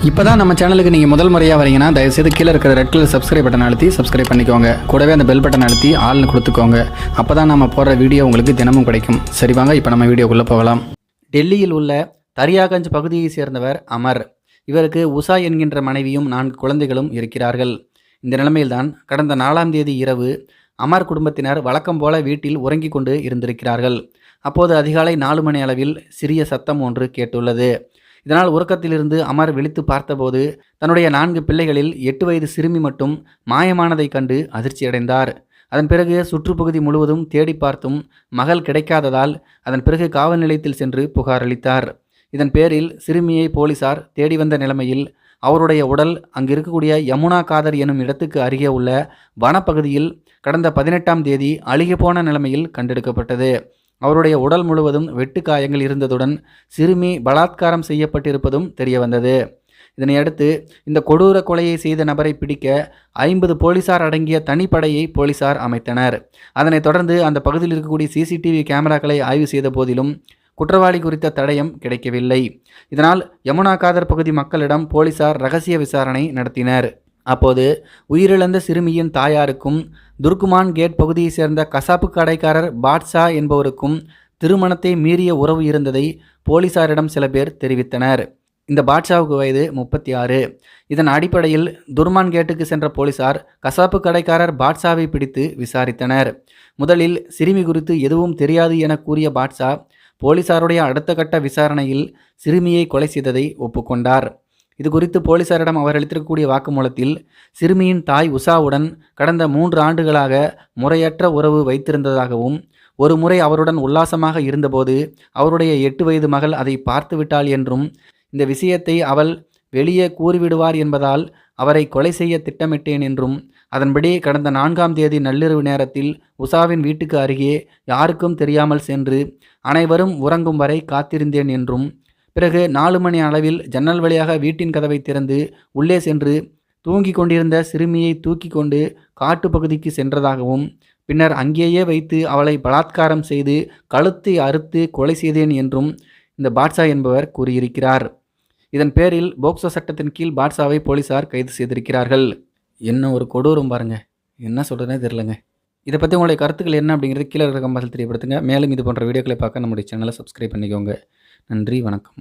இப்போ தான் நம்ம சேனலுக்கு நீங்கள் முதல் முறையாக வரீங்கன்னா தயவுசெய்து கீழே இருக்கிற ரெட் கலர் சப்ஸ்கிரைப் பட்டன் அழுத்தி சப்ஸ்கிரைப் பண்ணிக்கோங்க. கூடவே அந்த பெல் பட்டன் அழுத்தி ஆள்னு கொடுத்துக்கோங்க. அப்போ தான் நம்ம போடுற வீடியோ உங்களுக்கு தினமும் கிடைக்கும். சரி வாங்க இப்போ நம்ம வீடியோக்குள்ளே போகலாம். டெல்லியில் உள்ள தரியாகஞ்ச் பகுதியை சேர்ந்தவர் அமர். இவருக்கு உஷா என்கின்ற மனைவியும் 4 குழந்தைகளும் இருக்கிறார்கள். இந்த நிலைமையில்தான் கடந்த 4ஆம் தேதி இரவு அமர் குடும்பத்தினர் வழக்கம் போல வீட்டில் உறங்கிக் கொண்டு இருந்திருக்கிறார்கள். அப்போது அதிகாலை 4 மணி அளவில் சிறிய சத்தம் ஒன்று கேட்டுள்ளது. இதனால் உறக்கத்திலிருந்து அமர் விழித்து பார்த்தபோது தன்னுடைய 4 பிள்ளைகளில் 8 வயது சிறுமி மட்டும் மாயமானதைக் கண்டு அதிர்ச்சியடைந்தார். அதன் பிறகு சுற்றுப்பகுதி முழுவதும் தேடி பார்த்தும் மகள் கிடைக்காததால் அதன் பிறகு காவல் நிலையத்தில் சென்று புகார் அளித்தார். இதன் பேரில் சிறுமியை போலீசார் தேடி வந்த நிலைமையில் அவருடைய உடல் அங்கு இருக்கக்கூடிய யமுனா காதர் எனும் இடத்துக்கு அருகே உள்ள வனப்பகுதியில் கடந்த 18ஆம் தேதி அழுகிப்போன நிலைமையில் கண்டெடுக்கப்பட்டது. அவருடைய உடல் முழுவதும் வெட்டுக்காயங்கள் இருந்ததுடன் சிறுமி பலாத்காரம் செய்யப்பட்டிருப்பதும் தெரியவந்தது. இதனையடுத்து இந்த கொடூர கொலையை செய்த நபரை பிடிக்க 50 போலீசார் அடங்கிய தனிப்படையை போலீசார் அமைத்தனர். அதனைத் தொடர்ந்து அந்த பகுதியில் இருக்கக்கூடிய சிசிடிவி கேமராக்களை ஆய்வு செய்த போதிலும் குற்றவாளி குறித்த தடயம் கிடைக்கவில்லை. இதனால் யமுனா காதர் பகுதி மக்களிடம் போலீசார் ரகசிய விசாரணை நடத்தினர். அப்போது உயிரிழந்த சிறுமியின் தாயாருக்கும் துர்குமான் கேட் பகுதியை சேர்ந்த கசாப்பு கடைக்காரர் பாட்ஷா என்பவருக்கும் திருமணத்தை மீறிய உறவு இருந்ததை போலீசாரிடம் சில பேர் தெரிவித்தனர். இந்த பாட்ஷாவுக்கு வயது 36. இதன் அடிப்படையில் துர்மான் கேட்டுக்கு சென்ற போலீசார் கசாப்பு கடைக்காரர் பாட்ஷாவை பிடித்து விசாரித்தனர். முதலில் சிறுமி குறித்து எதுவும் தெரியாது என கூறிய பாட்ஷா போலீசாருடைய அடுத்த கட்ட விசாரணையில் சிறுமியை கொலை செய்ததை ஒப்புக்கொண்டார். இது குறித்து போலீசாரிடம் அவர் அளித்திருக்கக்கூடிய வாக்குமூலத்தில் சிறுமியின் தாய் உஷாவுடன் கடந்த 3 ஆண்டுகளாக முறையற்ற உறவு வைத்திருந்ததாகவும் ஒரு முறை அவருடன் உல்லாசமாக இருந்தபோது அவருடைய 8 வயது மகள் அதை பார்த்துவிட்டாள் என்றும் இந்த விஷயத்தை அவள் வெளியே கூறிவிடுவார் என்பதால் அவரை கொலை செய்ய திட்டமிட்டேன் என்றும் அதன்படி கடந்த 4ஆம் தேதி நள்ளிரவு நேரத்தில் உஷாவின் வீட்டுக்கு அருகே யாருக்கும் தெரியாமல் சென்று அனைவரும் உறங்கும் வரை காத்திருந்தேன் என்றும் பிறகு 4 மணி அளவில் ஜன்னல் வழியாக வீட்டின் கதவை திறந்து உள்ளே சென்று தூங்கி கொண்டிருந்த சிறுமியை தூக்கி கொண்டு காட்டுப்பகுதிக்கு சென்றதாகவும் பின்னர் அங்கேயே வைத்து அவளை பலாத்காரம் செய்து கழுத்தை அறுத்து கொலை செய்தேன் என்றும் இந்த பாட்ஷா என்பவர் கூறியிருக்கிறார். இதன் பேரில் போக்சோ சட்டத்தின் கீழ் பாட்ஷாவை போலீசார் கைது செய்திருக்கிறார்கள். என்ன ஒரு கொடூரம் பாருங்க, என்ன சொல்கிறதுனே தெரிலங்க. இதை பற்றி உங்களுடைய கருத்துக்கள் என்ன அப்படிங்கிறது கீழே இருக்க கமெண்ட்ஸில் தெரியப்படுத்துங்க. மேலும் இது போன்ற வீடியோக்களை பார்க்க நம்முடைய சேனலை சப்ஸ்கிரைப் பண்ணிக்கோங்க. நன்றி, வணக்கம்.